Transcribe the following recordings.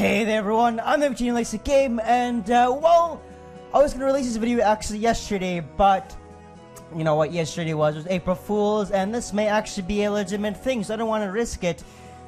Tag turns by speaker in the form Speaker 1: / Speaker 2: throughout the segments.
Speaker 1: Hey there everyone, I'm MandJTV Likes the Game, and well, I was gonna release this video actually yesterday, but you know what yesterday was April Fool's, and this may actually be a legitimate thing, so I don't want to risk it,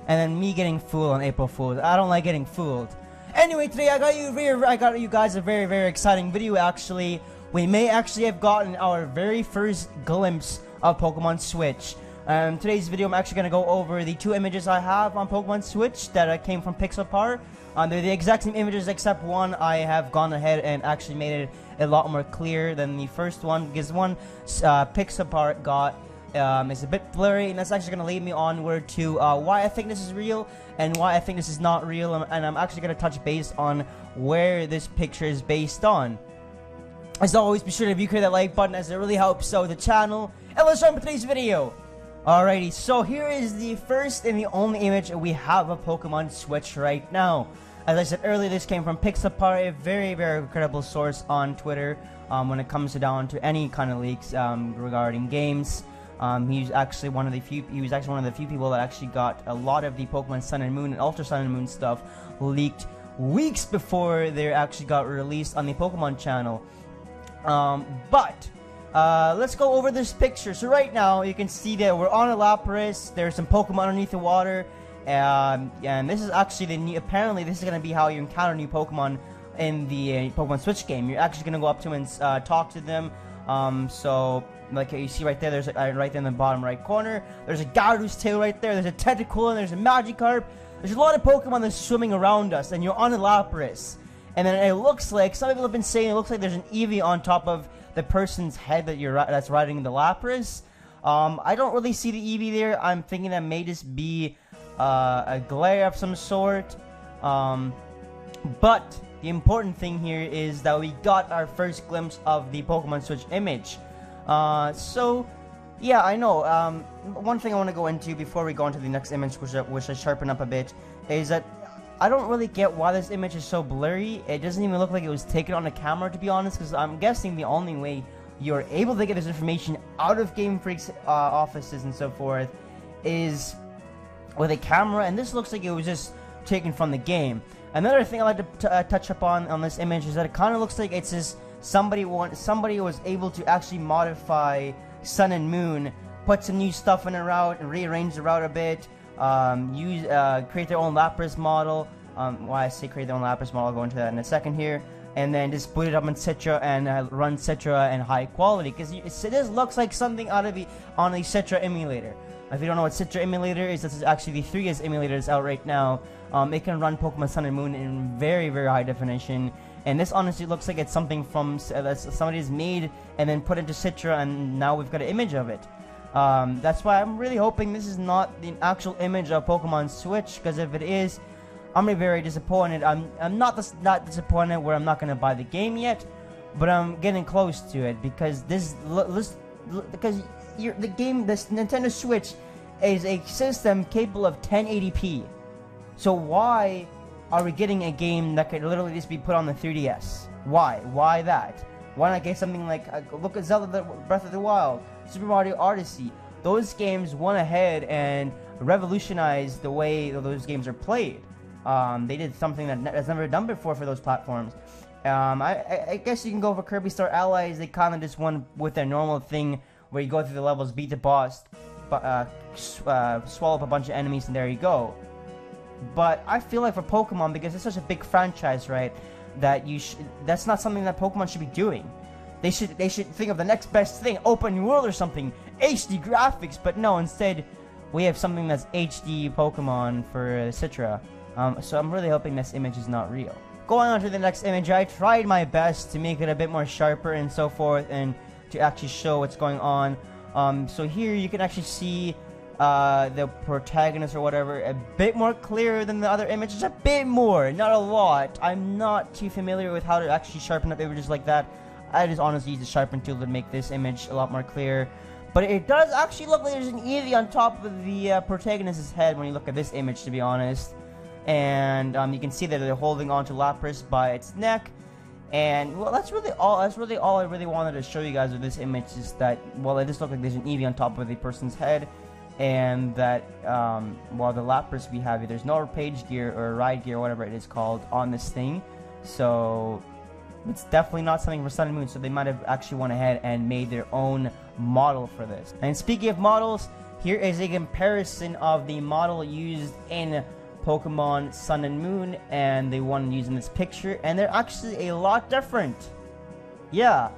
Speaker 1: and then me getting fooled on April Fool's. I don't like getting fooled. Anyway, today I got you guys a very exciting video actually. We may actually have gotten our very first glimpse of Pokemon Switch. Today's video I'm actually going to go over the two images I have on Pokemon Switch that came from Pixelpar. They're the exact same images except one I have gone ahead and actually made it a lot more clear than the first one, because one Pixelpar got is a bit blurry, and that's actually going to lead me onward to why I think this is real and why I think this is not real, and I'm actually going to touch base on where this picture is based on. As always, be sure to click that like button as it really helps out the channel, and let's start with today's video. Alrighty, so here is the first and the only image we have of Pokemon Switch right now. As I said earlier, this came from Pixelpar, a very credible source on Twitter when it comes down to any kind of leaks regarding games. He's actually one of the few people that actually got a lot of the Pokemon Sun and Moon and Ultra Sun and Moon stuff leaked weeks before they actually got released on the Pokemon channel. Let's go over this picture. So right now, you can see that we're on a Lapras. There's some Pokemon underneath the water, and this is actually the new. Apparently, this is gonna be how you encounter new Pokemon in the Pokemon Switch game. You're actually gonna go up to them and talk to them. So like you see right there, there's right there in the bottom right corner. There's a Gyarados tail right there. There's a Tentacool and there's a Magikarp. There's a lot of Pokemon that's swimming around us, and you're on a Lapras. And then it looks like some people have been saying it looks like there's an Eevee on top of the person's head that's riding the Lapras. I don't really see the Eevee there. I'm thinking that may just be a glare of some sort. But the important thing here is that we got our first glimpse of the Pokemon Switch image. So yeah, I know. One thing I want to go into before we go into the next image, which I sharpen up a bit, is that I don't really get why this image is so blurry. It doesn't even look like it was taken on a camera, to be honest, because I'm guessing the only way you're able to get this information out of GameFreak's offices and so forth is with a camera, and this looks like it was just taken from the game. Another thing I'd like to touch upon on this image is that it kind of looks like it's just somebody was able to actually modify Sun and Moon, put some new stuff in a route and rearrange the route a bit. Create their own Lapras model. Why I say create their own Lapras model, I'll go into that in a second here. And then just boot it up on Citra and run Citra in high quality, because this looks like something out of on a Citra emulator. If you don't know what Citra emulator is, this is actually the 3S emulator that's out right now. It can run Pokemon Sun and Moon in very high definition, and this honestly looks like it's something from that somebody's made and then put into Citra, and now we've got an image of it. That's why I'm really hoping this is not the actual image of Pokemon Switch, because if it is, I'm gonna be very disappointed. I'm not disappointed where I'm not gonna buy the game yet, but I'm getting close to it, because this Nintendo Switch is a system capable of 1080p. So why are we getting a game that could literally just be put on the 3DS? Why? Why that? Why not get something like look at Zelda Breath of the Wild, Super Mario Odyssey? Those games went ahead and revolutionized the way those games are played. They did something that's never done before for those platforms. I guess you can go for Kirby Star Allies. They kind of just went with their normal thing where you go through the levels, beat the boss, swallow up a bunch of enemies, and there you go. But I feel like for Pokemon, because it's such a big franchise, right, that that's not something that Pokemon should be doing. They should think of the next best thing, open world or something, HD graphics. But no, instead we have something that's HD Pokemon for Citra. So I'm really hoping this image is not real. Going on to the next image, I tried my best to make it a bit more sharper and so forth, and to actually show what's going on. So here you can actually see the protagonist or whatever a bit more clear than the other images, a bit more, not a lot. I'm not too familiar with how to actually sharpen up images like that. I just honestly use the sharpen tool to make this image a lot more clear. But it does actually look like there's an Eevee on top of the protagonist's head when you look at this image, to be honest. And you can see that they're holding on to Lapras by its neck. And well, that's really all I really wanted to show you guys with this image, is that, well, it just looked like there's an Eevee on top of the person's head. and that while the Lapras we have, there's no page gear or ride gear, whatever it is called, on this thing. So it's definitely not something for Sun and Moon, so they might have actually went ahead and made their own model for this. And speaking of models, here is a comparison of the model used in Pokemon Sun and Moon and the one used in this picture, and they're actually a lot different. Yeah,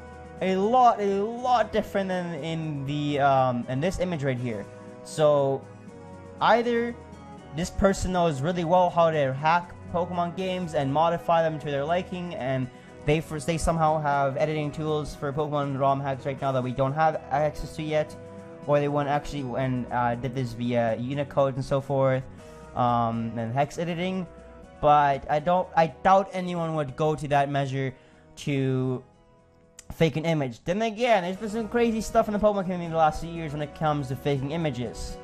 Speaker 1: a lot different than in the in this image right here. So either this person knows really well how to hack Pokemon games and modify them to their liking, and they somehow have editing tools for Pokemon ROM hacks right now that we don't have access to yet, or they went actually and did this via Unicode and so forth, and hex editing. But I doubt anyone would go to that measure to fake an image. Then again, there's been some crazy stuff in the Pokemon community in the last few years when it comes to faking images.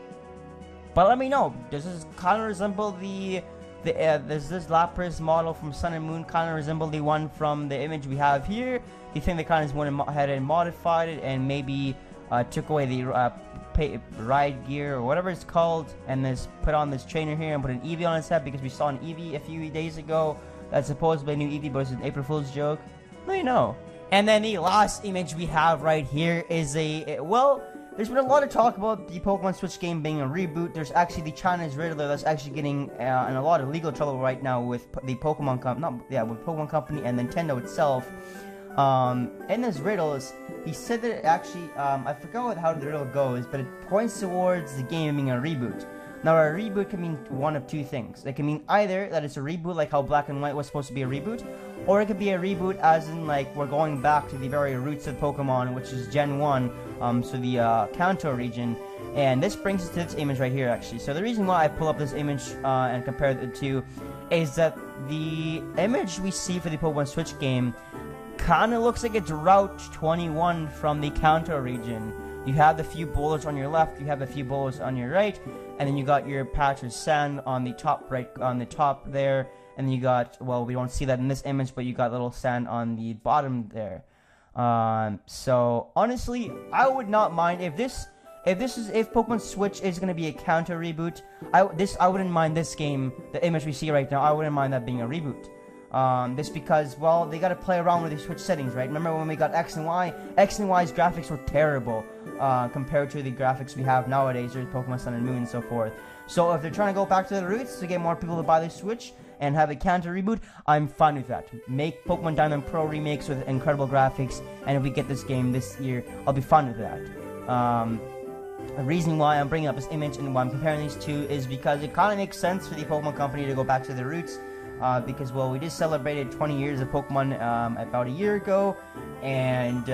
Speaker 1: But let me know, does this kind of resemble does this Lapras model from Sun and Moon kind of resemble the one from the image we have here? Do you think they kind of went ahead and modified it and maybe took away the ride gear or whatever it's called, and put on this trainer here and put an Eevee on its head, because we saw an Eevee a few days ago that's supposedly a new Eevee, but it's an April Fool's joke? Let me know. And then the last image we have right here is well, there's been a lot of talk about the Pokemon Switch game being a reboot. There's actually the China's Riddler that's actually getting in a lot of legal trouble right now with the Pokemon with Pokemon Company and Nintendo itself. In his riddles, he said that it actually, I forgot how the riddle goes, but it points towards the game being a reboot. Now, a reboot can mean one of two things. It can mean either that it's a reboot, like how Black and White was supposed to be a reboot, or it could be a reboot as in, like, we're going back to the very roots of Pokemon, which is Gen 1, so the Kanto region. And this brings us to this image right here, actually. So the reason why I pull up this image and compare the two is that the image we see for the Pokemon Switch game kind of looks like it's Route 21 from the Kanto region. You have the few boulders on your left, you have a few boulders on your right, and then you got your patch of sand on the top right, on the top there, and you got, well, we don't see that in this image, but you got little sand on the bottom there. So honestly, I would not mind if Pokemon Switch is gonna be a counter reboot. I wouldn't mind this game, the image we see right now. I wouldn't mind that being a reboot. This because, well, they gotta play around with the Switch settings, right? Remember when we got X and Y? X and Y's graphics were terrible compared to the graphics we have nowadays with Pokemon Sun and Moon and so forth. So if they're trying to go back to the roots to get more people to buy the Switch and have a counter reboot, I'm fine with that. Make Pokemon Diamond Pro remakes with incredible graphics, and if we get this game this year, I'll be fine with that. The reason why I'm bringing up this image and why I'm comparing these two is because it kind of makes sense for the Pokemon Company to go back to their roots. Because, well, we just celebrated 20 years of Pokemon about a year ago, and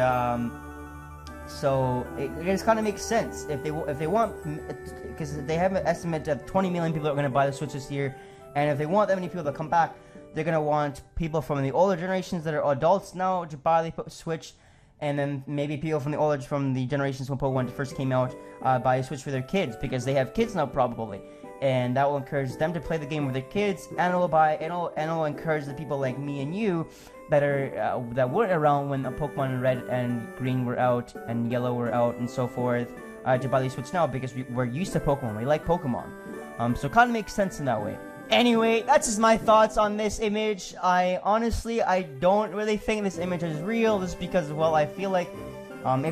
Speaker 1: so it just kind of makes sense if they want, because they have an estimate of 20 million people are going to buy the Switch this year, and if they want that many people to come back, they're going to want people from the older generations that are adults now to buy the Switch, and then maybe people from the generations when Pokemon first came out buy a Switch for their kids, because they have kids now probably. And that will encourage them to play the game with their kids, and it'll encourage the people like me and you that weren't around when the Pokemon Red and Green were out and Yellow were out and so forth to buy the Switch now, because we're used to Pokemon. We like Pokemon, so it kind of makes sense in that way. Anyway, that's just my thoughts on this image. I don't really think this image is real, just because, well, I feel like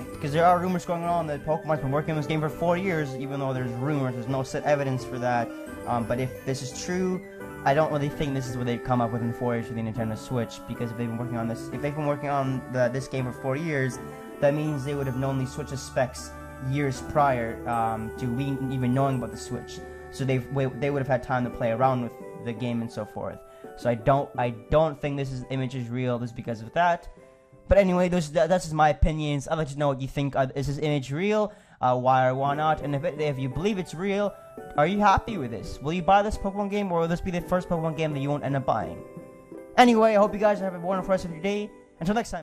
Speaker 1: because there are rumors going on that Pokemon's been working on this game for 4 years, even though there's rumors, there's no set evidence for that. But if this is true, I don't really think this is what they've come up with in 4 years for the Nintendo Switch, because if they've been working on this game for 4 years, that means they would have known the Switch's specs years prior to we even knowing about the Switch. So they would have had time to play around with the game and so forth. So I don't think this image is real just because of that. But anyway, that's just my opinions. I'd like to know what you think. Is this image real? Why or why not? And if you believe it's real, are you happy with this? Will you buy this Pokemon game, or will this be the first Pokemon game that you won't end up buying? Anyway, I hope you guys have a wonderful rest of your day. Until next time.